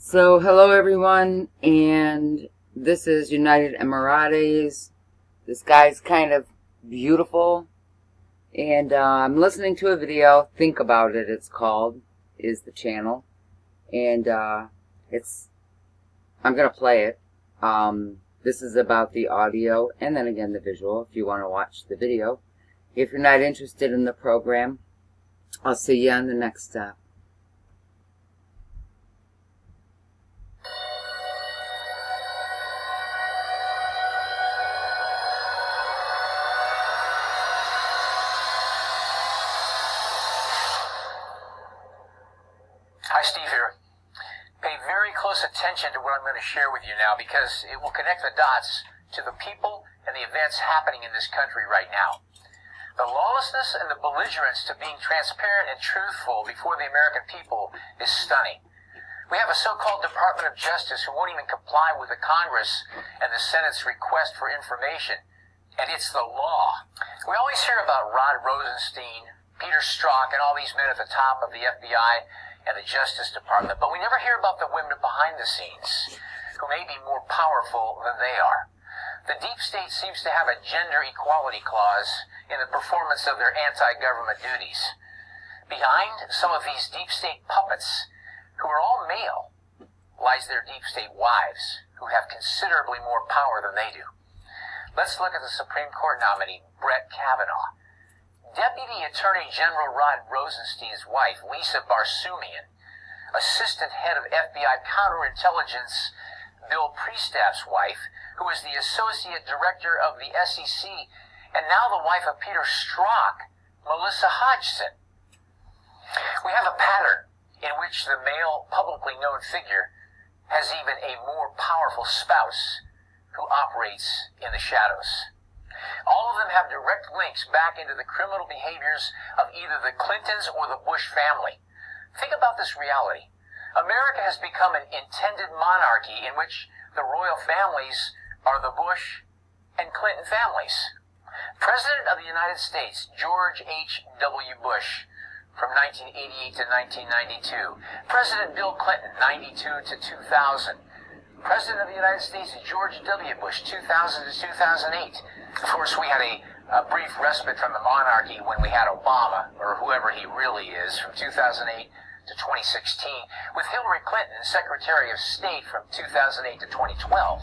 So, hello everyone, and this is United Emirates. This guy's kind of beautiful, and I'm listening to a video. Think About It, it's called, is the channel, and I'm gonna play it. This is about the audio, and then again the visual, if you want to watch the video. If you're not interested in the program, I'll see you on the next step. Hi, Steve here. Pay very close attention to what I'm going to share with you now because it will connect the dots to the people and the events happening in this country right now. The lawlessness and the belligerence to being transparent and truthful before the American people is stunning. We have a so-called Department of Justice who won't even comply with the Congress and the Senate's request for information, and it's the law. We always hear about Rod Rosenstein, Peter Strzok, and all these men at the top of the FBI and the Justice Department, but we never hear about the women behind the scenes who may be more powerful than they are. The deep state seems to have a gender equality clause in the performance of their anti-government duties. Behind some of these deep state puppets, who are all male, lies their deep state wives, who have considerably more power than they do. Let's look at the Supreme Court nominee, Brett Kavanaugh. Deputy Attorney General Rod Rosenstein's wife, Lisa Barsoomian, Assistant Head of FBI Counterintelligence Bill Priestap's wife, who is the Associate Director of the SEC, and now the wife of Peter Strzok, Melissa Hodgson. We have a pattern in which the male publicly known figure has even a more powerful spouse who operates in the shadows. All of them have direct links back into the criminal behaviors of either the Clintons or the Bush family. Think about this reality. America has become an intended monarchy in which the royal families are the Bush and Clinton families. President of the United States, George H.W. Bush, from 1988 to 1992. President Bill Clinton, 92 to 2000. President of the United States, George W. Bush, 2000 to 2008. Of course, we had a brief respite from the monarchy when we had Obama, or whoever he really is, from 2008 to 2016, with Hillary Clinton, Secretary of State, from 2008 to 2012.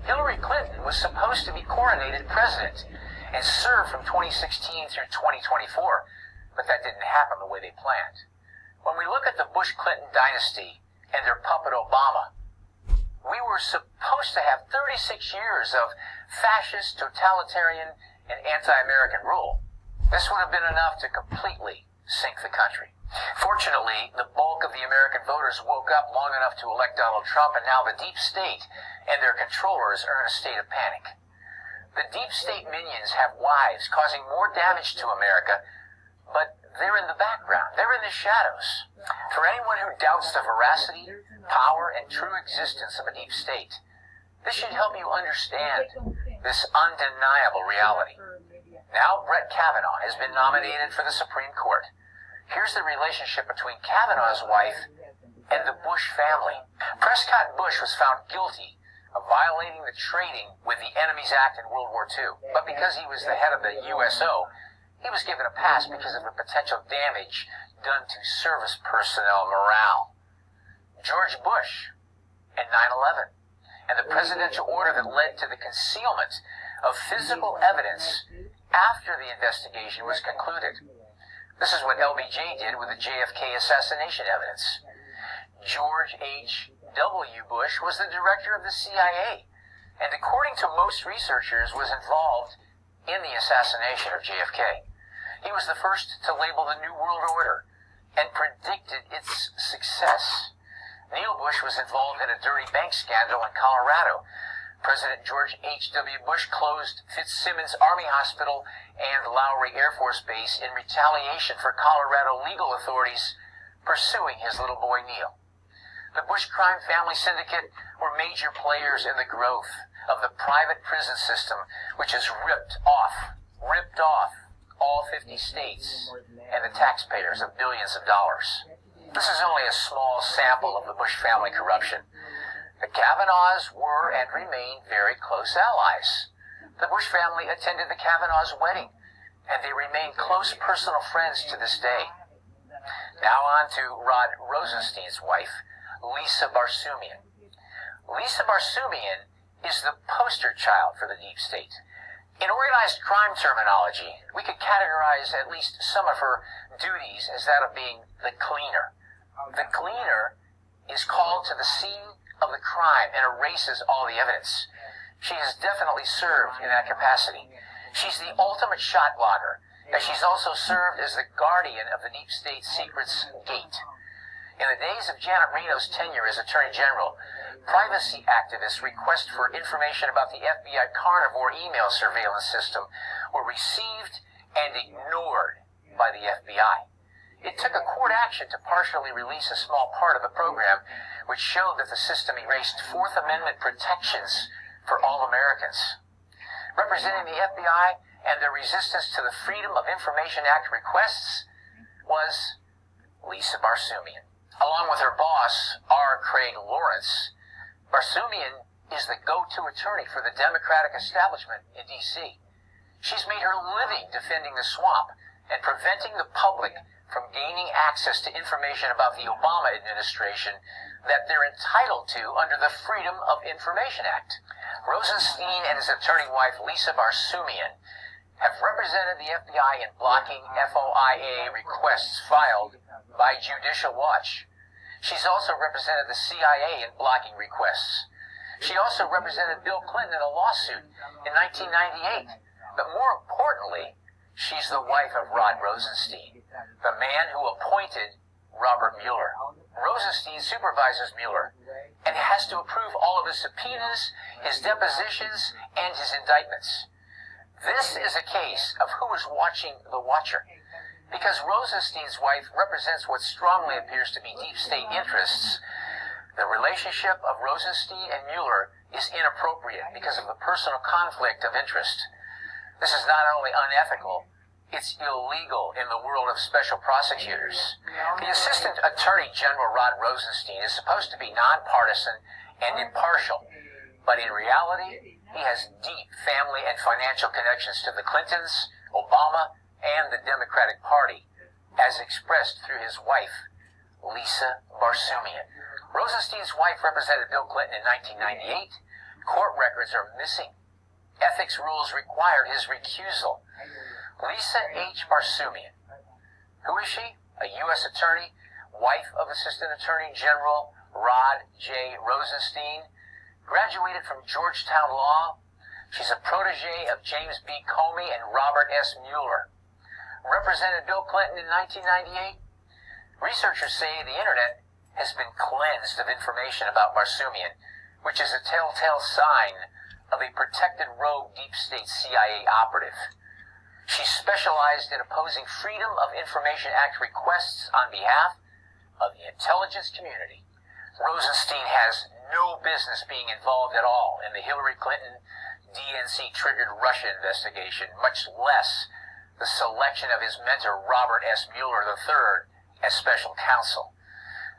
Hillary Clinton was supposed to be coronated president and serve from 2016 through 2024, but that didn't happen the way they planned. When we look at the Bush-Clinton dynasty and their puppet Obama, we were supposed to have 36 years of fascist, totalitarian, and anti-American rule. This would have been enough to completely sink the country. Fortunately, the bulk of the American voters woke up long enough to elect Donald Trump, and now the deep state and their controllers are in a state of panic. The deep state minions have wives causing more damage to America, but they're in the background. They're in the shadows. For anyone who doubts the veracity, power, and true existence of a deep state, this should help you understand this undeniable reality. Now Brett Kavanaugh has been nominated for the Supreme Court. Here's the relationship between Kavanaugh's wife and the Bush family. Prescott Bush was found guilty of violating the Trading with the Enemies Act in World War II, but because he was the head of the USO, he was given a pass because of the potential damage done to service personnel morale. George Bush and 9/11, and the presidential order that led to the concealment of physical evidence after the investigation was concluded. This is what LBJ did with the JFK assassination evidence. George H.W. Bush was the director of the CIA, and according to most researchers, was involved in the assassination of JFK. He was the first to label the New World Order and predicted its success. Neil Bush was involved in a dirty bank scandal in Colorado. President George H.W. Bush closed Fitzsimmons Army Hospital and Lowry Air Force Base in retaliation for Colorado legal authorities pursuing his little boy Neil. The Bush crime family syndicate were major players in the growth of the private prison system, which has ripped off all 50 states and the taxpayers of billions of dollars. This is only a small sample of the Bush family corruption. The Kavanaughs were and remain very close allies. The Bush family attended the Kavanaughs' wedding, and they remain close personal friends to this day. Now on to Rod Rosenstein's wife, Lisa Barsoomian. Lisa Barsoomian is the poster child for the deep state. In organized crime terminology, we could categorize at least some of her duties as that of being the cleaner. The cleaner is called to the scene of the crime and erases all the evidence. She has definitely served in that capacity. She's the ultimate shot blocker, as she's also served as the guardian of the deep state secrets gate. In the days of Janet Reno's tenure as Attorney General, privacy activists' requests for information about the FBI carnivore email surveillance system were received and ignored by the FBI. It took a court action to partially release a small part of the program, which showed that the system erased Fourth Amendment protections for all Americans. Representing the FBI and their resistance to the Freedom of Information Act requests was Lisa Barsoomian. Along with her boss, R. Craig Lawrence, Barsoomian is the go-to attorney for the Democratic establishment in D.C. She's made her living defending the swamp and preventing the public from gaining access to information about the Obama administration that they're entitled to under the Freedom of Information Act. Rosenstein and his attorney wife, Lisa Barsoomian, have represented the FBI in blocking FOIA requests filed by Judicial Watch. She's also represented the CIA in blocking requests. She also represented Bill Clinton in a lawsuit in 1998. But more importantly, she's the wife of Rod Rosenstein, the man who appointed Robert Mueller. Rosenstein supervises Mueller and has to approve all of his subpoenas, his depositions, and his indictments. This is a case of who is watching the watcher. Because Rosenstein's wife represents what strongly appears to be deep state interests, the relationship of Rosenstein and Mueller is inappropriate because of the personal conflict of interest. This is not only unethical, it's illegal in the world of special prosecutors. The Assistant Attorney General Rod Rosenstein is supposed to be nonpartisan and impartial, but in reality, he has deep family and financial connections to the Clintons, Obama, and the Democratic Party, as expressed through his wife, Lisa Barsoomian. Rosenstein's wife represented Bill Clinton in 1998. Court records are missing. Ethics rules required his recusal. Lisa H. Barsoomian. Who is she? A U.S. attorney, wife of Assistant Attorney General Rod J. Rosenstein, graduated from Georgetown Law. She's a protege of James B. Comey and Robert S. Mueller. Represented Bill Clinton in 1998. Researchers say the internet has been cleansed of information about Barsoomian, which is a telltale sign of a protected rogue deep state CIA operative. She specialized in opposing Freedom of Information Act requests on behalf of the intelligence community. Rosenstein has no business being involved at all in the Hillary Clinton DNC-triggered Russia investigation, much less the selection of his mentor Robert S. Mueller III as special counsel.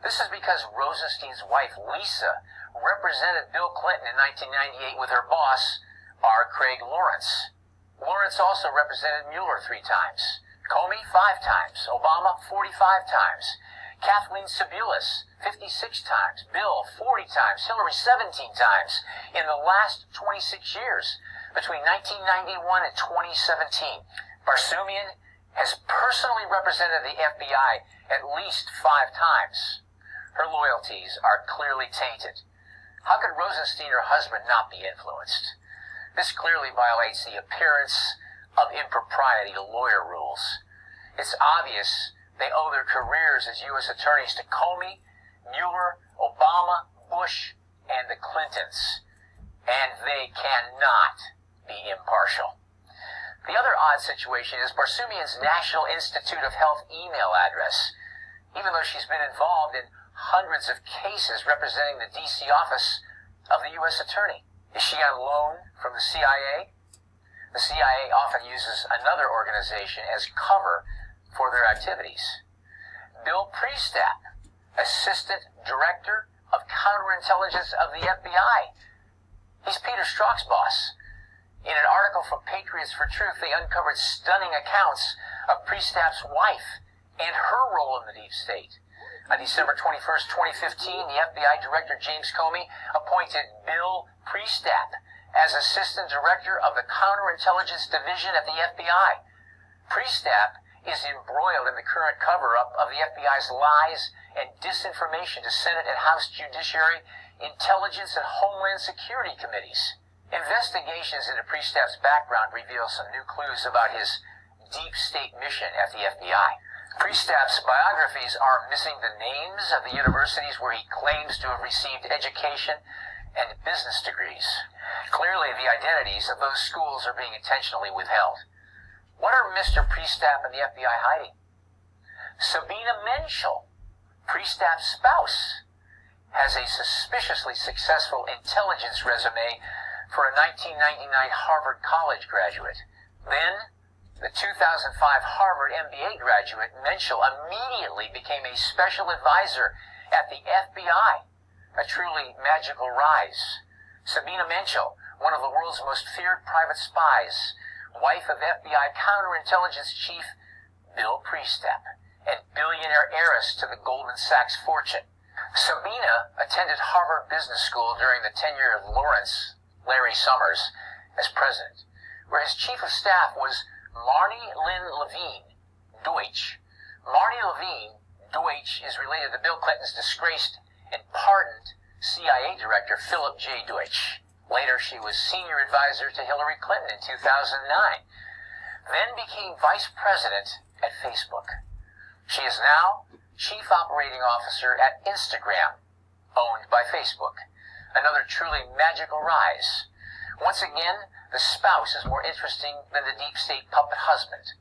This is because Rosenstein's wife, Lisa, represented Bill Clinton in 1998 with her boss, R. Craig Lawrence. Lawrence also represented Mueller 3 times, Comey 5 times, Obama 45 times, Kathleen Sebelius 56 times, Bill 40 times, Hillary 17 times in the last 26 years, between 1991 and 2017. Barsoomian has personally represented the FBI at least 5 times. Her loyalties are clearly tainted. How could Rosenstein, her husband, not be influenced? This clearly violates the appearance of impropriety to lawyer rules. It's obvious they owe their careers as U.S. attorneys to Comey, Mueller, Obama, Bush, and the Clintons. And they cannot be impartial. The other odd situation is Barsoomian's National Institute of Health email address. Even though she's been involved in hundreds of cases representing the D.C. office of the U.S. Attorney. Is she on loan from the CIA? The CIA often uses another organization as cover for their activities. Bill Priestap Assistant Director of Counterintelligence of the FBI. He's Peter Strzok's boss. In an article from Patriots for Truth, they uncovered stunning accounts of Priestap's wife and her role in the deep state. On December 21st, 2015, the FBI Director James Comey appointed Bill Priestap as Assistant Director of the Counterintelligence Division at the FBI. Priestap is embroiled in the current cover-up of the FBI's lies and disinformation to Senate and House Judiciary, Intelligence, and Homeland Security committees. Investigations into Priestap's background reveal some new clues about his deep state mission at the FBI. Priestap's biographies are missing the names of the universities where he claims to have received education and business degrees. Clearly, the identities of those schools are being intentionally withheld. What are Mr. Priestap and the FBI hiding? Sabina Menschel, Priestap's spouse, has a suspiciously successful intelligence resume for a 1999 Harvard College graduate. Then, the 2005 Harvard MBA graduate, Menschel, immediately became a special advisor at the FBI, a truly magical rise. Sabina Menschel, one of the world's most feared private spies, wife of FBI counterintelligence chief Bill Priestap, and billionaire heiress to the Goldman Sachs fortune. Sabina attended Harvard Business School during the tenure of Larry Summers, as president, where his chief of staff was Marnie Lynn Levine, Deutsch. Marnie Levine, Deutsch, is related to Bill Clinton's disgraced and pardoned CIA director Philip J. Deutsch. Later, she was senior advisor to Hillary Clinton in 2009, then became vice president at Facebook. She is now chief operating officer at Instagram, owned by Facebook. Another truly magical rise. Once again, the spouse is more interesting than the deep state puppet husband.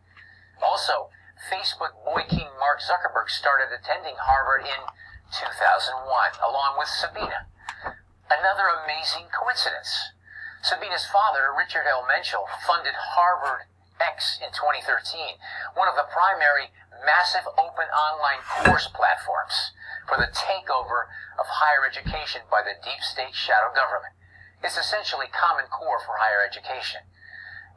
Also, Facebook boy king Mark Zuckerberg started attending Harvard in 2001, along with Sabina. Another amazing coincidence. Sabina's father, Richard L. Menschel, funded Harvard X in 2013, one of the primary massive open online course platforms for the takeover of higher education by the deep state shadow government. It's essentially Common Core for higher education.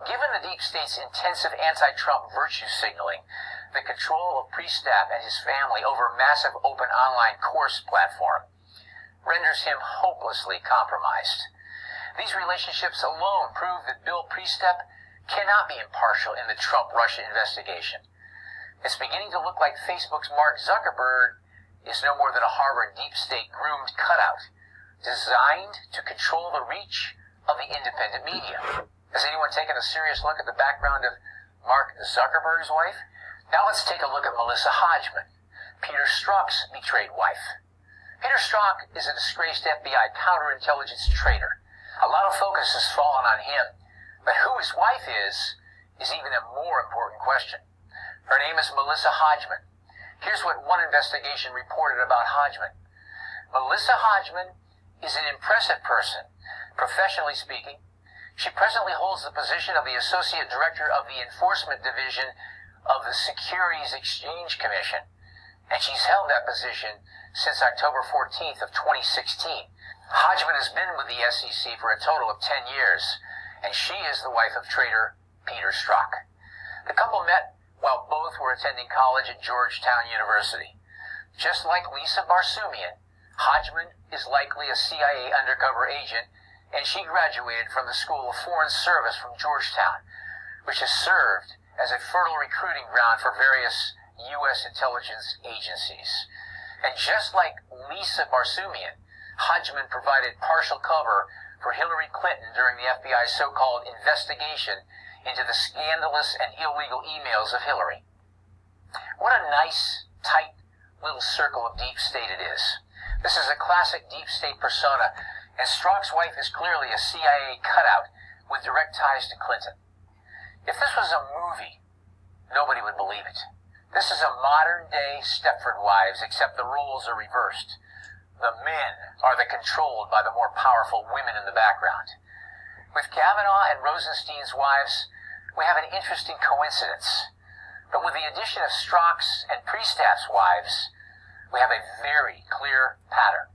Given the deep state's intensive anti-Trump virtue signaling, the control of Priestap and his family over massive open online course platform renders him hopelessly compromised. These relationships alone prove that Bill Priestap cannot be impartial in the Trump-Russia investigation. It's beginning to look like Facebook's Mark Zuckerberg is no more than a Harvard deep state groomed cutout, designed to control the reach of the independent media. Has anyone taken a serious look at the background of Mark Zuckerberg's wife? Now let's take a look at Melissa Hodgman, Peter Strzok's betrayed wife. Peter Strzok is a disgraced FBI counterintelligence traitor. A lot of focus has fallen on him, but who his wife is even a more important question. Her name is Melissa Hodgman. Here's what one investigation reported about Hodgman. Melissa Hodgman is an impressive person, professionally speaking. She presently holds the position of the Associate Director of the Enforcement Division of the Securities Exchange Commission, and she's held that position since October 14th of 2016. Hodgman has been with the SEC for a total of 10 years, and she is the wife of traitor Peter Strzok. The couple met while both were attending college at Georgetown University. Just like Lisa Barsumian, Hodgman is likely a CIA undercover agent, and she graduated from the School of Foreign Service from Georgetown, which has served as a fertile recruiting ground for various U.S. intelligence agencies. And just like Lisa Barsumian, Hodgman provided partial cover for Hillary Clinton during the FBI's so-called investigation into the scandalous and illegal emails of Hillary. What a nice, tight little circle of deep state it is. This is a classic deep state persona, and Strzok's wife is clearly a CIA cutout with direct ties to Clinton. If this was a movie, nobody would believe it. This is a modern-day Stepford Wives, except the roles are reversed. The men are controlled by the more powerful women in the background. With Kavanaugh and Rosenstein's wives, we have an interesting coincidence. But with the addition of Strzok's and Priestap's wives, we have a very clear pattern.